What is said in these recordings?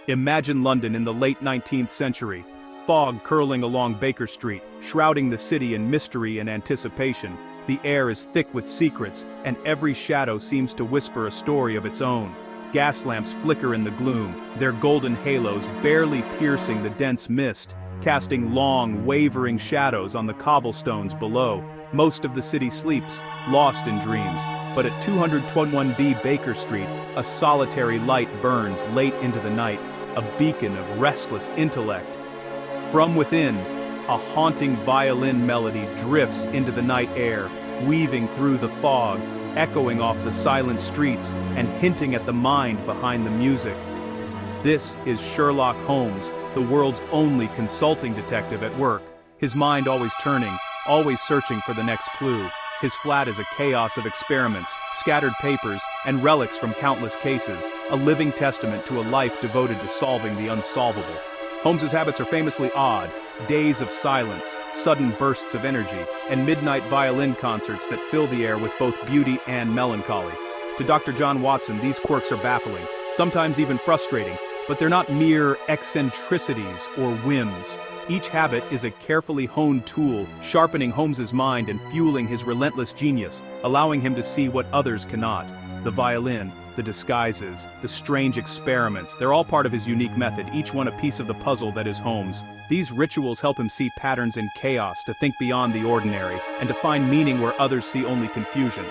Imagine London in the late 19th century. Fog curling along Baker Street, shrouding the city in mystery and anticipation. The air is thick with secrets, and every shadow seems to whisper a story of its own. Gas lamps flicker in the gloom, their golden halos barely piercing the dense mist, casting long, wavering shadows on the cobblestones below. Most of the city sleeps, lost in dreams, but at 221B Baker Street, a solitary light burns late into the night, a beacon of restless intellect. From within, a haunting violin melody drifts into the night air, weaving through the fog, echoing off the silent streets, and hinting at the mind behind the music. This is Sherlock Holmes, the world's only consulting detective at work, his mind always turning, always searching for the next clue. His flat is a chaos of experiments, scattered papers, and relics from countless cases, a living testament to a life devoted to solving the unsolvable. Holmes's habits are famously odd: days of silence, sudden bursts of energy, and midnight violin concerts that fill the air with both beauty and melancholy. To Dr. John Watson, these quirks are baffling, sometimes even frustrating, but they're not mere eccentricities or whims. Each habit is a carefully honed tool, sharpening Holmes's mind and fueling his relentless genius, allowing him to see what others cannot. The violin, the disguises, the strange experiments, they're all part of his unique method, each one a piece of the puzzle that is Holmes. These rituals help him see patterns in chaos, to think beyond the ordinary, and to find meaning where others see only confusion.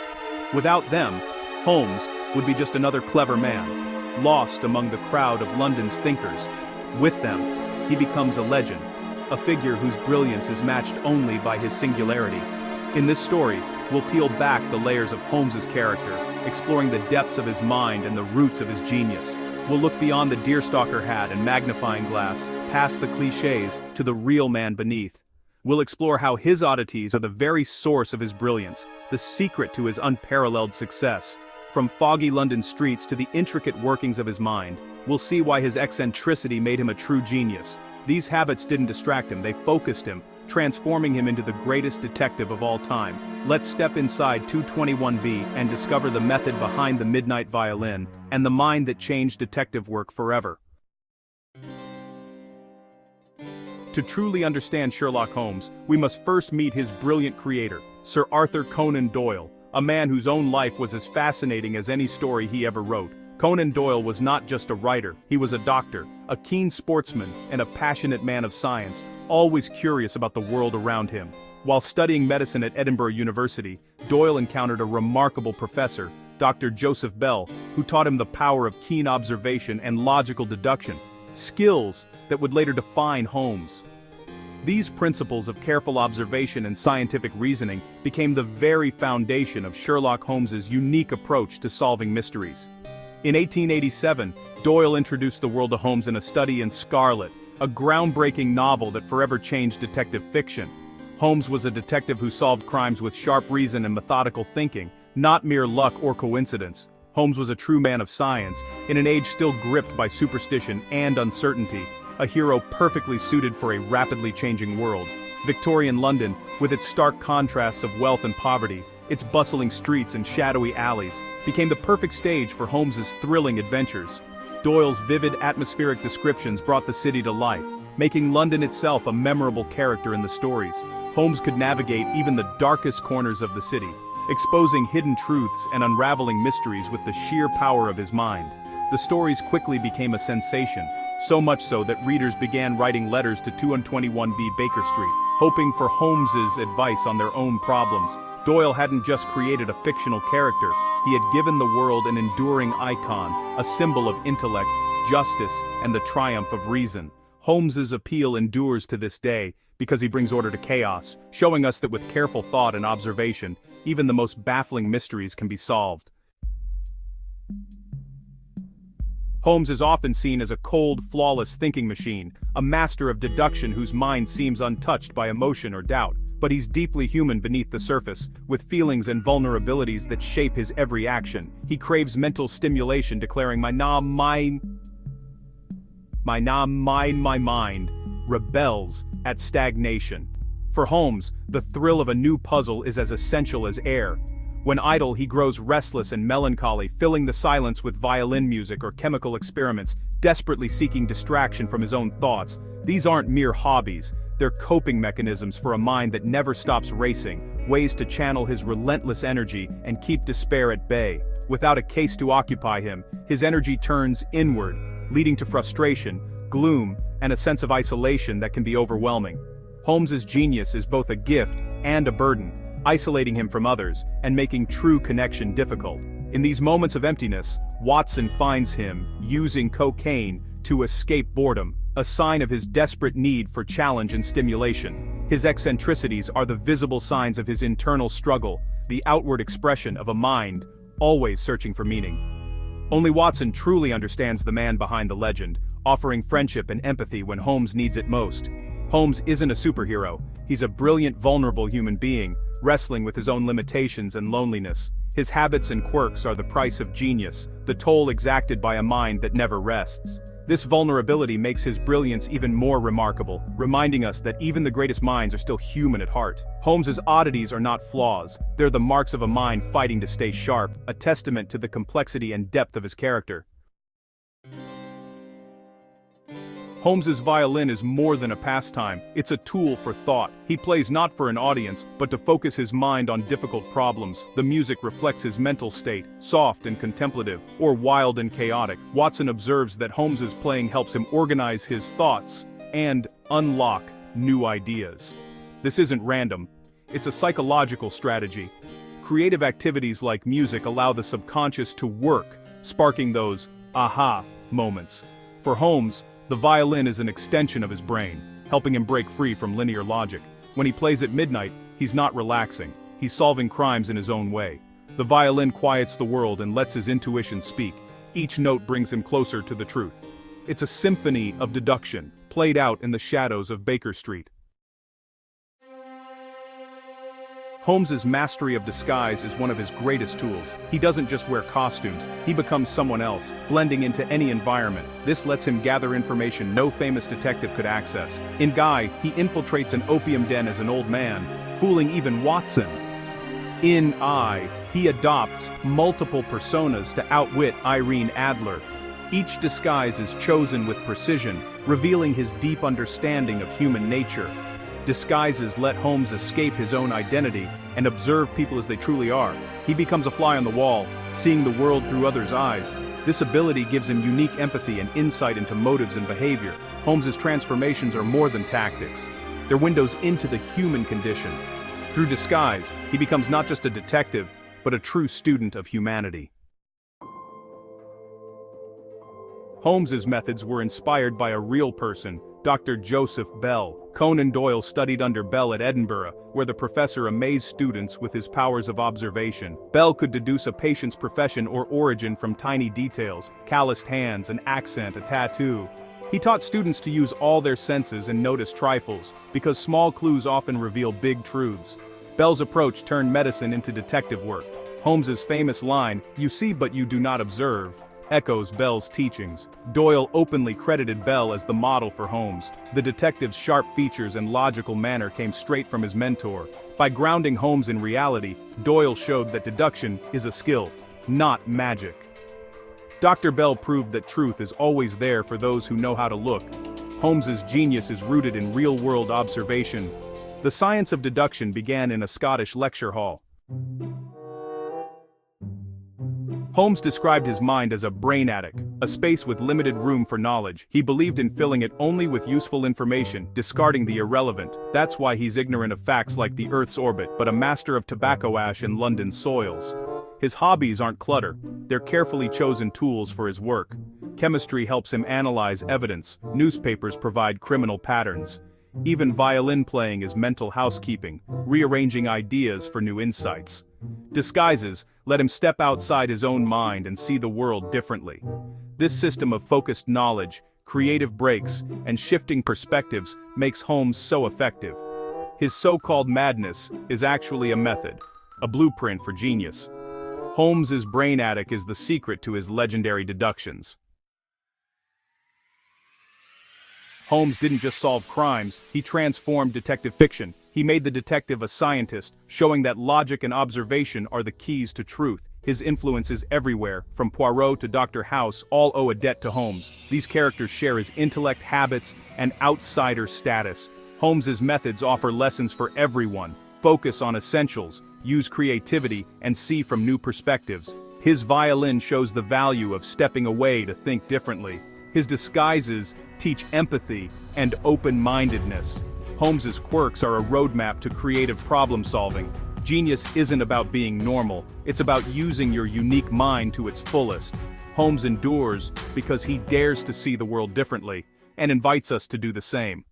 Without them, Holmes would be just another clever man, lost among the crowd of London's thinkers. With them, he becomes a legend, a figure whose brilliance is matched only by his singularity. In this story, we'll peel back the layers of Holmes's character, exploring the depths of his mind and the roots of his genius. We'll look beyond the deerstalker hat and magnifying glass, past the cliches, to the real man beneath. We'll explore how his oddities are the very source of his brilliance, the secret to his unparalleled success. From foggy London streets to the intricate workings of his mind, we'll see why his eccentricity made him a true genius. These habits didn't distract him, they focused him, transforming him into the greatest detective of all time. Let's step inside 221B and discover the method behind the midnight violin, and the mind that changed detective work forever. To truly understand Sherlock Holmes, we must first meet his brilliant creator, Sir Arthur Conan Doyle, a man whose own life was as fascinating as any story he ever wrote. Conan Doyle was not just a writer, he was a doctor, a keen sportsman, and a passionate man of science, always curious about the world around him. While studying medicine at Edinburgh University, Doyle encountered a remarkable professor, Dr. Joseph Bell, who taught him the power of keen observation and logical deduction, skills that would later define Holmes. These principles of careful observation and scientific reasoning became the very foundation of Sherlock Holmes's unique approach to solving mysteries. In 1887, Doyle introduced the world to Holmes in A Study in Scarlet, a groundbreaking novel that forever changed detective fiction. Holmes was a detective who solved crimes with sharp reason and methodical thinking, not mere luck or coincidence. Holmes was a true man of science, in an age still gripped by superstition and uncertainty, a hero perfectly suited for a rapidly changing world. Victorian London, with its stark contrasts of wealth and poverty, its bustling streets and shadowy alleys, became the perfect stage for Holmes's thrilling adventures. Doyle's vivid atmospheric descriptions brought the city to life, making London itself a memorable character in the stories. Holmes could navigate even the darkest corners of the city, exposing hidden truths and unraveling mysteries with the sheer power of his mind. The stories quickly became a sensation, so much so that readers began writing letters to 221B Baker Street, hoping for Holmes's advice on their own problems. Doyle hadn't just created a fictional character, he had given the world an enduring icon, a symbol of intellect, justice, and the triumph of reason. Holmes's appeal endures to this day because he brings order to chaos, showing us that with careful thought and observation, even the most baffling mysteries can be solved. Holmes is often seen as a cold, flawless thinking machine, a master of deduction whose mind seems untouched by emotion or doubt. But he's deeply human beneath the surface, with feelings and vulnerabilities that shape his every action. He craves mental stimulation, declaring, my mind rebels at stagnation. For Holmes, the thrill of a new puzzle is as essential as air. When idle, he grows restless and melancholy, filling the silence with violin music or chemical experiments, desperately seeking distraction from his own thoughts. These aren't mere hobbies, they're coping mechanisms for a mind that never stops racing, ways to channel his relentless energy and keep despair at bay. Without a case to occupy him, his energy turns inward, leading to frustration, gloom, and a sense of isolation that can be overwhelming. Holmes's genius is both a gift and a burden, isolating him from others and making true connection difficult. In these moments of emptiness, Watson finds him using cocaine to escape boredom, a sign of his desperate need for challenge and stimulation. His eccentricities are the visible signs of his internal struggle, the outward expression of a mind always searching for meaning. Only Watson truly understands the man behind the legend, offering friendship and empathy when Holmes needs it most. Holmes isn't a superhero, he's a brilliant, vulnerable human being, wrestling with his own limitations and loneliness. His habits and quirks are the price of genius, the toll exacted by a mind that never rests. This vulnerability makes his brilliance even more remarkable, reminding us that even the greatest minds are still human at heart. Holmes's oddities are not flaws, they're the marks of a mind fighting to stay sharp, a testament to the complexity and depth of his character. Holmes's violin is more than a pastime, it's a tool for thought. He plays not for an audience, but to focus his mind on difficult problems. The music reflects his mental state, soft and contemplative, or wild and chaotic. Watson observes that Holmes's playing helps him organize his thoughts and unlock new ideas. This isn't random, it's a psychological strategy. Creative activities like music allow the subconscious to work, sparking those aha moments. For Holmes, the violin is an extension of his brain, helping him break free from linear logic. When he plays at midnight, he's not relaxing, he's solving crimes in his own way. The violin quiets the world and lets his intuition speak. Each note brings him closer to the truth. It's a symphony of deduction, played out in the shadows of Baker Street. Holmes's mastery of disguise is one of his greatest tools. He doesn't just wear costumes, he becomes someone else, blending into any environment. This lets him gather information no famous detective could access. In Guy, he infiltrates an opium den as an old man, fooling even Watson. In I, he adopts multiple personas to outwit Irene Adler. Each disguise is chosen with precision, revealing his deep understanding of human nature. Disguises let Holmes escape his own identity and observe people as they truly are. He becomes a fly on the wall, seeing the world through others' eyes. This ability gives him unique empathy and insight into motives and behavior. Holmes's transformations are more than tactics. They're windows into the human condition. Through disguise, he becomes not just a detective, but a true student of humanity. Holmes's methods were inspired by a real person, Dr. Joseph Bell. Conan Doyle studied under Bell at Edinburgh, where the professor amazed students with his powers of observation. Bell could deduce a patient's profession or origin from tiny details, calloused hands, an accent, a tattoo. He taught students to use all their senses and notice trifles, because small clues often reveal big truths. Bell's approach turned medicine into detective work. Holmes's famous line, "You see but you do not observe," echoes Bell's teachings. Doyle openly credited Bell as the model for Holmes. The detective's sharp features and logical manner came straight from his mentor. By grounding Holmes in reality, Doyle showed that deduction is a skill, not magic. Dr. Bell proved that truth is always there for those who know how to look. Holmes's genius is rooted in real-world observation. The science of deduction began in a Scottish lecture hall. Holmes described his mind as a brain attic, a space with limited room for knowledge. He believed in filling it only with useful information, discarding the irrelevant. That's why he's ignorant of facts like the Earth's orbit, but a master of tobacco ash in London soils. His hobbies aren't clutter, they're carefully chosen tools for his work. Chemistry helps him analyze evidence, newspapers provide criminal patterns. Even violin playing is mental housekeeping, rearranging ideas for new insights. Disguises let him step outside his own mind and see the world differently. This system of focused knowledge, creative breaks, and shifting perspectives makes Holmes so effective. His so-called madness is actually a method, a blueprint for genius. Holmes's brain attic is the secret to his legendary deductions. Holmes didn't just solve crimes, he transformed detective fiction. He made the detective a scientist, showing that logic and observation are the keys to truth. His influences everywhere, from Poirot to Dr. House, all owe a debt to Holmes. These characters share his intellect, habits, and outsider status. Holmes's methods offer lessons for everyone. Focus on essentials, use creativity, and see from new perspectives. His Violin shows the value of stepping away to think differently. His disguises teach empathy and open-mindedness. Holmes's quirks are a roadmap to creative problem-solving. Genius isn't about being normal, it's about using your unique mind to its fullest. Holmes endures because he dares to see the world differently, and invites us to do the same.